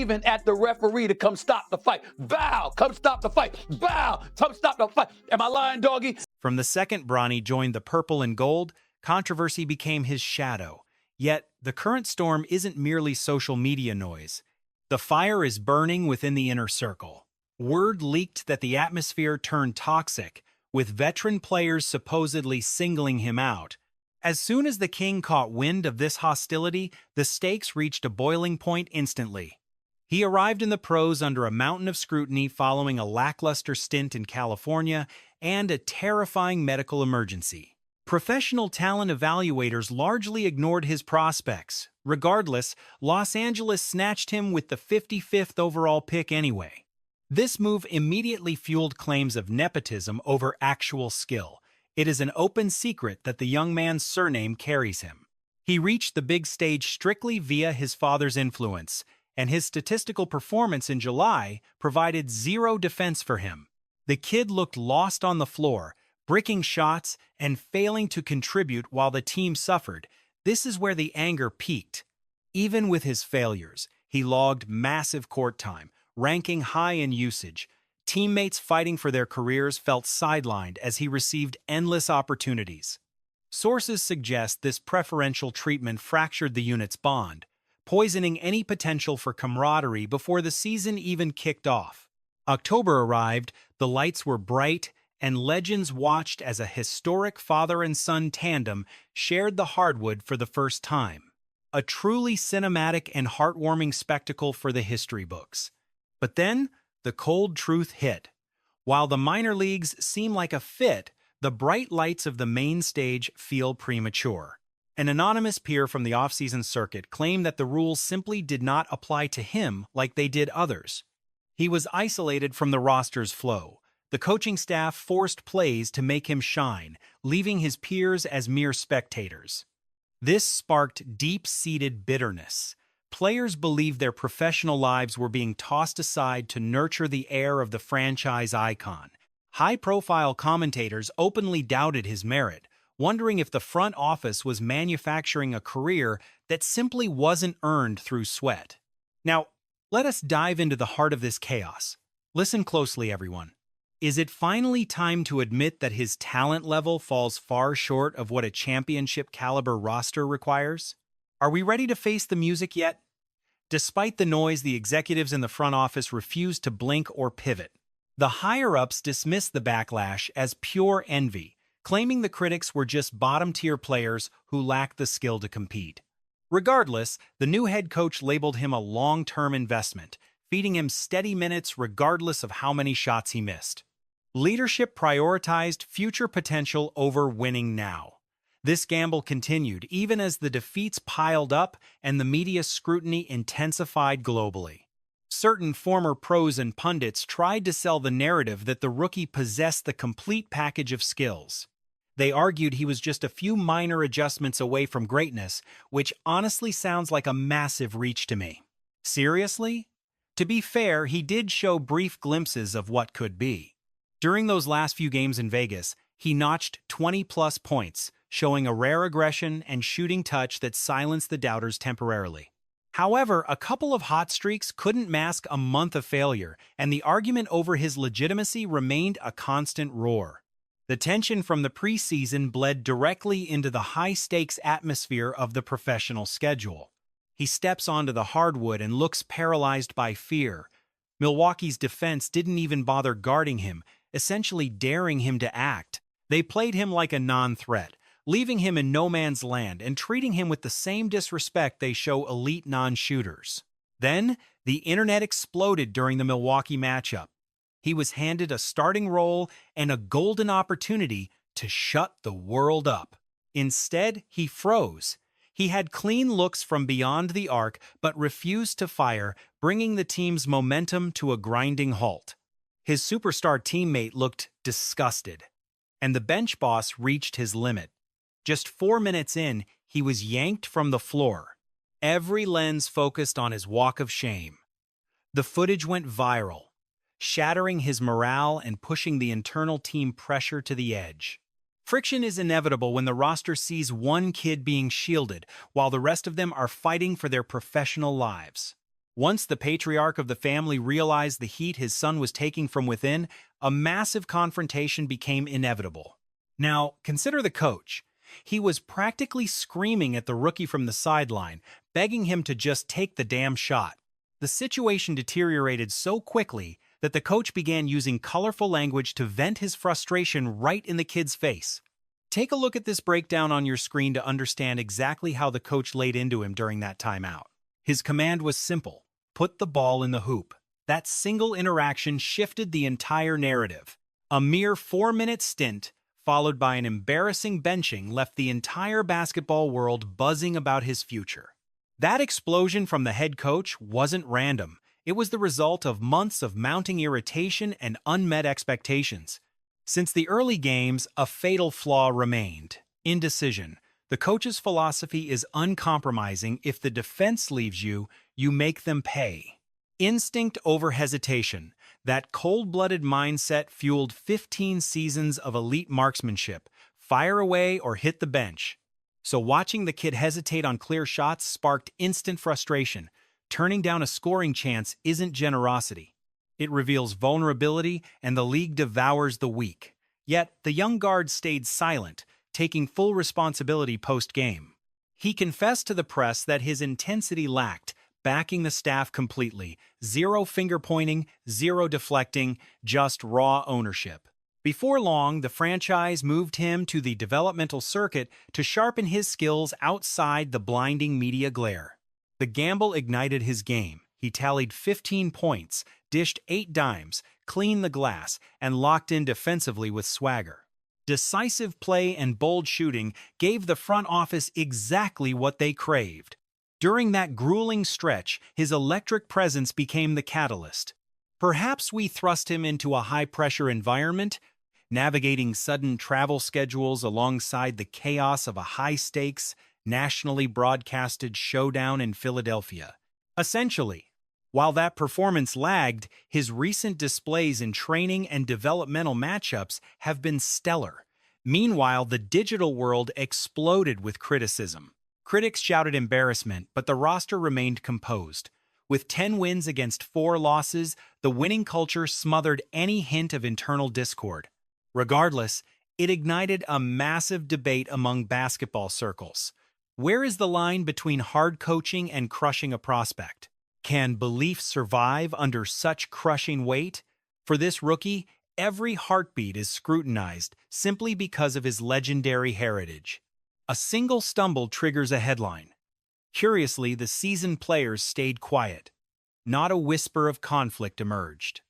waving at the referee to come stop the fight. Bow, come stop the fight. Bow, come stop the fight. Am I lying, doggy? From the second Bronny joined the purple and gold, controversy became his shadow. Yet, the current storm isn't merely social media noise. The fire is burning within the inner circle. Word leaked that the atmosphere turned toxic, with veteran players supposedly singling him out. As soon as the king caught wind of this hostility, the stakes reached a boiling point instantly. He arrived in the pros under a mountain of scrutiny following a lackluster stint in California and a terrifying medical emergency. Professional talent evaluators largely ignored his prospects. Regardless, Los Angeles snatched him with the 55th overall pick anyway. This move immediately fueled claims of nepotism over actual skill. It is an open secret that the young man's surname carries him. He reached the big stage strictly via his father's influence, and his statistical performance in July provided zero defense for him. The kid looked lost on the floor, bricking shots and failing to contribute while the team suffered. This is where the anger peaked. Even with his failures, he logged massive court time, ranking high in usage. Teammates fighting for their careers felt sidelined as he received endless opportunities. Sources suggest this preferential treatment fractured the unit's bond, poisoning any potential for camaraderie before the season even kicked off. October arrived, the lights were bright, and legends watched as a historic father and son tandem shared the hardwood for the first time. A truly cinematic and heartwarming spectacle for the history books. But then, the cold truth hit. While the minor leagues seem like a fit, the bright lights of the main stage feel premature. An anonymous peer from the offseason circuit claimed that the rules simply did not apply to him like they did others. He was isolated from the roster's flow. The coaching staff forced plays to make him shine, leaving his peers as mere spectators. This sparked deep-seated bitterness. Players believed their professional lives were being tossed aside to nurture the heir of the franchise icon. High-profile commentators openly doubted his merit, wondering if the front office was manufacturing a career that simply wasn't earned through sweat. Now, let us dive into the heart of this chaos. Listen closely, everyone. Is it finally time to admit that his talent level falls far short of what a championship-caliber roster requires? Are we ready to face the music yet? Despite the noise, the executives in the front office refused to blink or pivot. The higher-ups dismissed the backlash as pure envy, claiming the critics were just bottom-tier players who lacked the skill to compete. Regardless, the new head coach labeled him a long-term investment, feeding him steady minutes regardless of how many shots he missed. Leadership prioritized future potential over winning now. This gamble continued even as the defeats piled up and the media scrutiny intensified globally. Certain former pros and pundits tried to sell the narrative that the rookie possessed the complete package of skills. They argued he was just a few minor adjustments away from greatness, which honestly sounds like a massive reach to me. Seriously? To be fair, he did show brief glimpses of what could be. During those last few games in Vegas, he notched 20-plus points, showing a rare aggression and shooting touch that silenced the doubters temporarily. However, a couple of hot streaks couldn't mask a month of failure, and the argument over his legitimacy remained a constant roar. The tension from the preseason bled directly into the high-stakes atmosphere of the professional schedule. He steps onto the hardwood and looks paralyzed by fear. Milwaukee's defense didn't even bother guarding him, essentially daring him to act. They played him like a non-threat, leaving him in no man's land and treating him with the same disrespect they show elite non-shooters. Then, the internet exploded during the Milwaukee matchup. He was handed a starting role and a golden opportunity to shut the world up. Instead, he froze. He had clean looks from beyond the arc but refused to fire, bringing the team's momentum to a grinding halt. His superstar teammate looked disgusted, and the bench boss reached his limit. Just 4 minutes in, he was yanked from the floor. Every lens focused on his walk of shame. The footage went viral, shattering his morale and pushing the internal team pressure to the edge. Friction is inevitable when the roster sees one kid being shielded while the rest of them are fighting for their professional lives. Once the patriarch of the family realized the heat his son was taking from within, a massive confrontation became inevitable. Now, consider the coach. He was practically screaming at the rookie from the sideline, begging him to just take the damn shot. The situation deteriorated so quickly that the coach began using colorful language to vent his frustration right in the kid's face. Take a look at this breakdown on your screen to understand exactly how the coach laid into him during that timeout. His command was simple: put the ball in the hoop. That single interaction shifted the entire narrative. A mere 4-minute stint, followed by an embarrassing benching, left the entire basketball world buzzing about his future. That explosion from the head coach wasn't random. It was the result of months of mounting irritation and unmet expectations. Since the early games, a fatal flaw remained: indecision. The coach's philosophy is uncompromising: if the defense leaves you, you make them pay. Instinct over hesitation. That cold-blooded mindset fueled 15 seasons of elite marksmanship: fire away or hit the bench. So watching the kid hesitate on clear shots sparked instant frustration. Turning down a scoring chance isn't generosity. It reveals vulnerability, and the league devours the weak. Yet, the young guard stayed silent, taking full responsibility post-game. He confessed to the press that his intensity lacked, backing the staff completely. Zero finger-pointing, zero deflecting, just raw ownership. Before long, the franchise moved him to the developmental circuit to sharpen his skills outside the blinding media glare. The gamble ignited his game. He tallied 15 points, dished 8 dimes, cleaned the glass, and locked in defensively with swagger. Decisive play and bold shooting gave the front office exactly what they craved. During that grueling stretch, his electric presence became the catalyst. Perhaps we thrust him into a high-pressure environment, navigating sudden travel schedules alongside the chaos of a high-stakes, nationally broadcasted showdown in Philadelphia. Essentially, while that performance lagged, his recent displays in training and developmental matchups have been stellar. Meanwhile, the digital world exploded with criticism. Critics shouted embarrassment, but the roster remained composed. With 10 wins against 4 losses, the winning culture smothered any hint of internal discord. Regardless, it ignited a massive debate among basketball circles. Where is the line between hard coaching and crushing a prospect? Can belief survive under such crushing weight? For this rookie, every heartbeat is scrutinized simply because of his legendary heritage. A single stumble triggers a headline. Curiously, the seasoned players stayed quiet. Not a whisper of conflict emerged.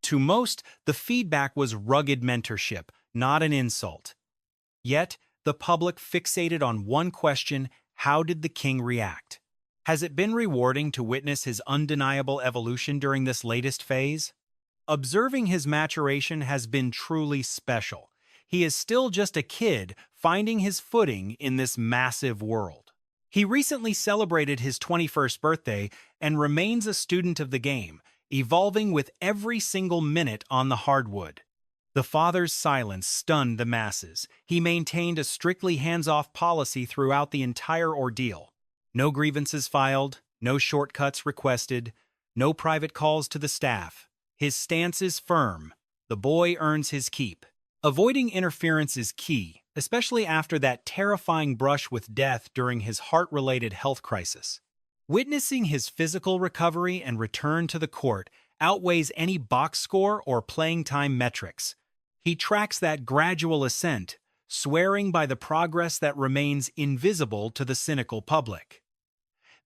To most, the feedback was rugged mentorship, not an insult. Yet, the public fixated on one question: how did the king react? Has it been rewarding to witness his undeniable evolution during this latest phase? Observing his maturation has been truly special. He is still just a kid finding his footing in this massive world. He recently celebrated his 21st birthday and remains a student of the game, evolving with every single minute on the hardwood. The father's silence stunned the masses. He maintained a strictly hands-off policy throughout the entire ordeal. No grievances filed, no shortcuts requested, no private calls to the staff. His stance is firm. The boy earns his keep. Avoiding interference is key, especially after that terrifying brush with death during his heart-related health crisis. Witnessing his physical recovery and return to the court outweighs any box score or playing time metrics. He tracks that gradual ascent, swearing by the progress that remains invisible to the cynical public.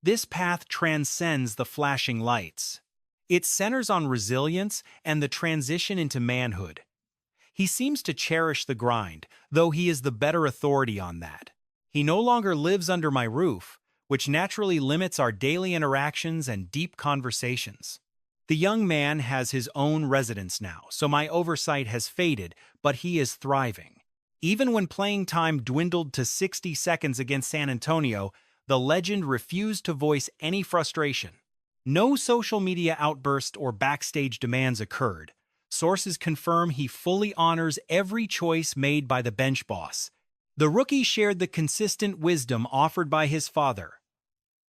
This path transcends the flashing lights. It centers on resilience and the transition into manhood. He seems to cherish the grind, though he is the better authority on that. He no longer lives under my roof, which naturally limits our daily interactions and deep conversations. The young man has his own residence now, so my oversight has faded, but he is thriving. Even when playing time dwindled to 60 seconds against San Antonio, the legend refused to voice any frustration. No social media outburst or backstage demands occurred. Sources confirm he fully honors every choice made by the bench boss. The rookie shared the consistent wisdom offered by his father.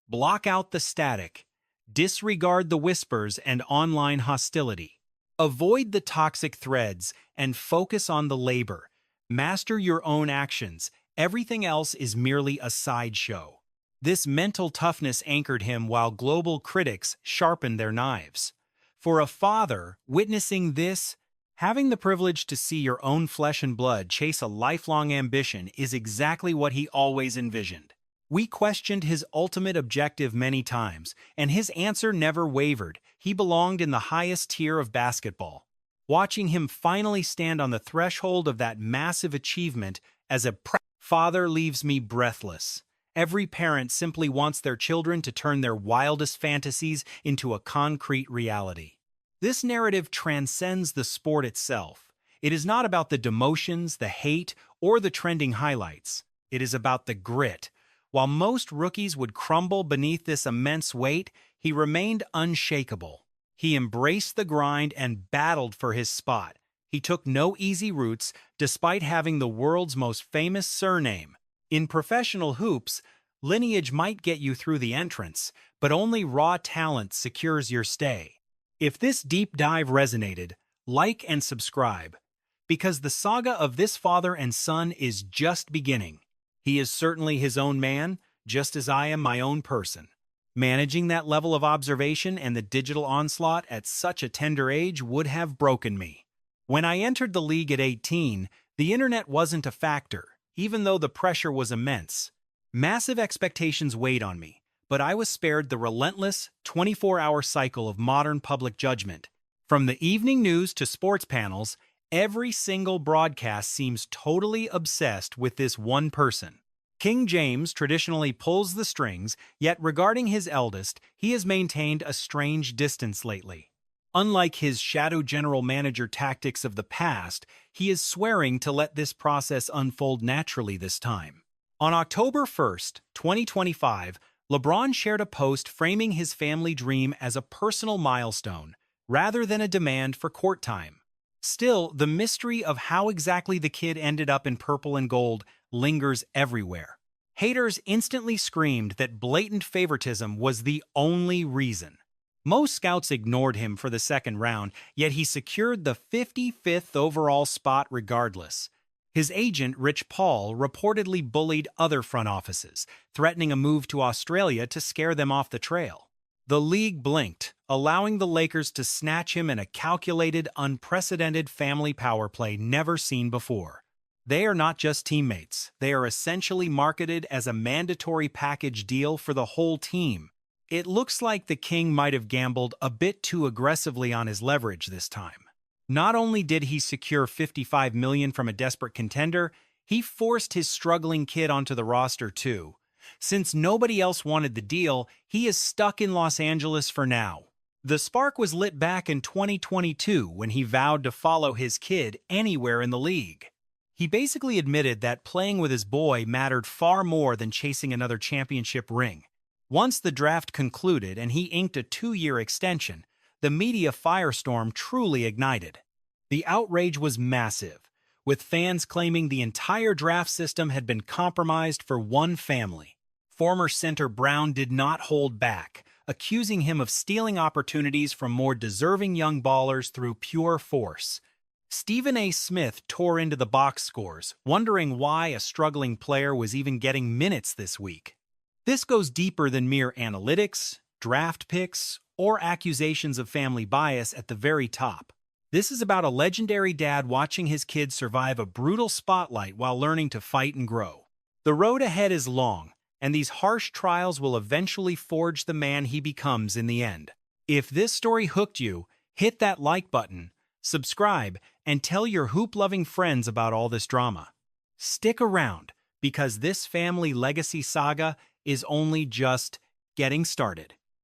Block out the static. Disregard the whispers and online hostility. Avoid the toxic threads and focus on the labor. Master your own actions. Everything else is merely a sideshow. This mental toughness anchored him while global critics sharpened their knives. For a father, witnessing this, having the privilege to see your own flesh and blood chase a lifelong ambition is exactly what he always envisioned. We questioned his ultimate objective many times, and his answer never wavered. He belonged in the highest tier of basketball. Watching him finally stand on the threshold of that massive achievement as a father leaves me breathless. Every parent simply wants their children to turn their wildest fantasies into a concrete reality. This narrative transcends the sport itself. It is not about the demotions, the hate, or the trending highlights. It is about the grit. While most rookies would crumble beneath this immense weight, he remained unshakable. He embraced the grind and battled for his spot. He took no easy routes, despite having the world's most famous surname. In professional hoops, lineage might get you through the entrance, but only raw talent secures your stay. If this deep dive resonated, like and subscribe, because the saga of this father and son is just beginning. He is certainly his own man, just as I am my own person. Managing that level of observation and the digital onslaught at such a tender age would have broken me. When I entered the league at 18, the internet wasn't a factor, even though the pressure was immense. Massive expectations weighed on me, but I was spared the relentless 24-hour cycle of modern public judgment. From the evening news to sports panels, every single broadcast seems totally obsessed with this one person. King James traditionally pulls the strings, yet regarding his eldest, he has maintained a strange distance lately. Unlike his shadow general manager tactics of the past, he is swearing to let this process unfold naturally this time. On October 1st, 2025, LeBron shared a post framing his family dream as a personal milestone, rather than a demand for court time. Still, the mystery of how exactly the kid ended up in purple and gold lingers everywhere. Haters instantly screamed that blatant favoritism was the only reason. Most scouts ignored him for the second round, yet he secured the 55th overall spot regardless. His agent, Rich Paul, reportedly bullied other front offices, threatening a move to Australia to scare them off the trail. The league blinked, allowing the Lakers to snatch him in a calculated, unprecedented family power play never seen before. They are not just teammates. They are essentially marketed as a mandatory package deal for the whole team. It looks like the King might have gambled a bit too aggressively on his leverage this time. Not only did he secure $55 million from a desperate contender, he forced his struggling kid onto the roster too. Since nobody else wanted the deal, he is stuck in Los Angeles for now. The spark was lit back in 2022 when he vowed to follow his kid anywhere in the league. He basically admitted that playing with his boy mattered far more than chasing another championship ring. Once the draft concluded and he inked a 2-year extension, the media firestorm truly ignited. The outrage was massive, with fans claiming the entire draft system had been compromised for one family. Former center Brown did not hold back, accusing him of stealing opportunities from more deserving young ballers through pure force. Stephen A. Smith tore into the box scores, wondering why a struggling player was even getting minutes this week. This goes deeper than mere analytics, draft picks, or accusations of family bias at the very top. This is about a legendary dad watching his kids survive a brutal spotlight while learning to fight and grow. The road ahead is long, and these harsh trials will eventually forge the man he becomes in the end. If this story hooked you, hit that like button, subscribe, and tell your hoop-loving friends about all this drama. Stick around, because this family legacy saga is only just getting started.